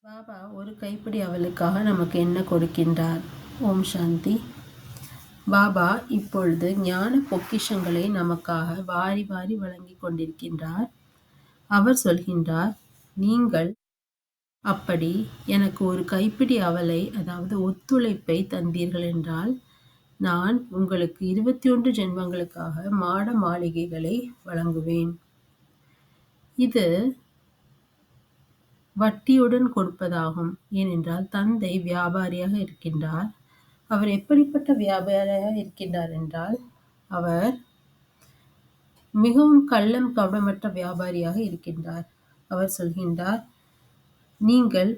பாபா ஒரு கைப்பிடி அவலுக்காக நமக்கு என்ன கொடுக்கின்றார்? ஓம் சாந்தி. பாபா இப்பொழுது ஞான பொக்கிஷங்களை நமக்காக வாரி வாரி வழங்கி கொண்டிருக்கின்றார். அவர் சொல்கின்றார், நீங்கள் அப்படி எனக்கு ஒரு கைப்பிடி அவலை, அதாவது ஒத்துழைப்பை தந்தீர்கள் என்றால், நான் உங்களுக்கு 21 ஜென்மங்களுக்காக மாட மாளிகைகளை வழங்குவேன். இது வட்டியுடன் கொடுப்பதாகும். ஏனென்றால் தந்தை வியாபாரியாக இருக்கின்றார். அவர் எப்படிப்பட்ட வியாபாரியாக இருக்கின்றார் என்றால், அவர் மிகவும் கள்ளம் கபடமற்ற வியாபாரியாக இருக்கின்றார். அவர் சொல்கின்றார், நீங்கள்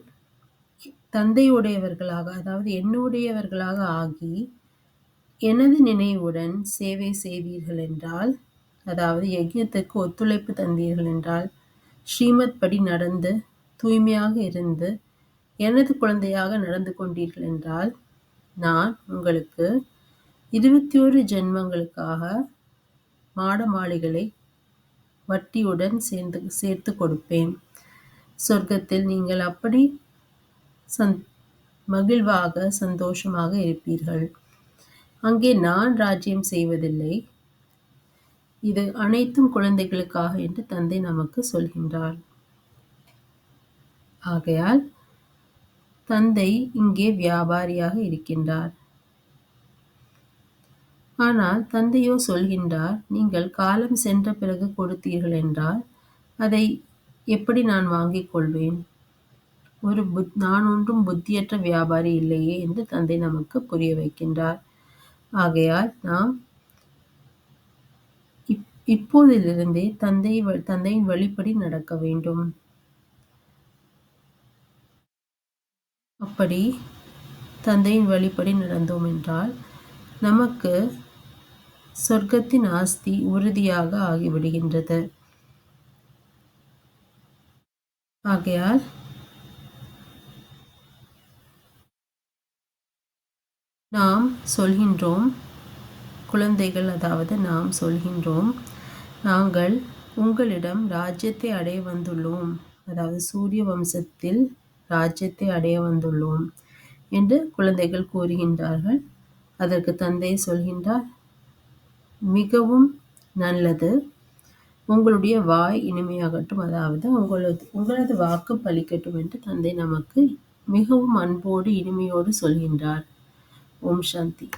தந்தையுடையவர்களாக, அதாவது என்னுடையவர்களாக ஆகி எனது நினைவுடன் சேவை செய்வீர்கள் என்றால், அதாவது யஜ்ஞத்துக்கு ஒத்துழைப்பு தந்தீர்கள் என்றால், ஸ்ரீமத் படி நடந்து தூய்மையாக இருந்து எனது குழந்தையாக நடந்து கொண்டீர்கள் என்றால், நான் உங்களுக்கு 21 ஜென்மங்களுக்காக மாட மாளிகளை வட்டியுடன் சேர்த்து கொடுப்பேன். சொர்க்கத்தில் நீங்கள் அப்படி மகிழ்வாக சந்தோஷமாக இருப்பீர்கள். அங்கே நான் ராஜ்யம் செய்வதில்லை, இது அனைத்தும் குழந்தைகளுக்காக என்று தந்தை நமக்கு சொல்கின்றார். ஆகையால் தந்தை இங்கே வியாபாரியாக இருக்கின்றார். ஆனால் தந்தையோ சொல்கின்றார், நீங்கள் காலம் சென்ற பிறகு கொடுத்தீர்கள் என்றால் அதை எப்படி நான் வாங்கிக் கொள்வேன்? நான் ஒன்றும் புத்தியற்ற வியாபாரி இல்லையே என்று தந்தை நமக்கு புரிய வைக்கின்றார். ஆகையால் நாம் இப்போதிலிருந்தே தந்தையின் வழிப்படி நடக்க வேண்டும். அப்படி தந்தையின் வழிப்படி நடந்தோம் என்றால் நமக்கு சொர்க்கத்தின் ஆஸ்தி உறுதியாக ஆகிவிடுகின்றது. ஆகையால் நாம் சொல்கின்றோம், குழந்தைகள், அதாவது நாம் சொல்கின்றோம், நாங்கள் உங்களிடம் ராஜ்யத்தை அடைய வந்துள்ளோம், அதாவது சூரிய வம்சத்தில் ராஜ்யத்தை அடைய வந்துள்ளோம் என்று குழந்தைகள் கூறுகின்றார்கள். அதற்கு தந்தை சொல்கின்றார், மிகவும் நல்லது, உங்களுடைய வாய் இனிமையாகட்டும், அதாவது உங்களது வாக்கு பலிக்கட்டும் என்று தந்தை நமக்கு மிகவும் அன்போடு இனிமையோடு சொல்கின்றார். ஓம் சாந்தி.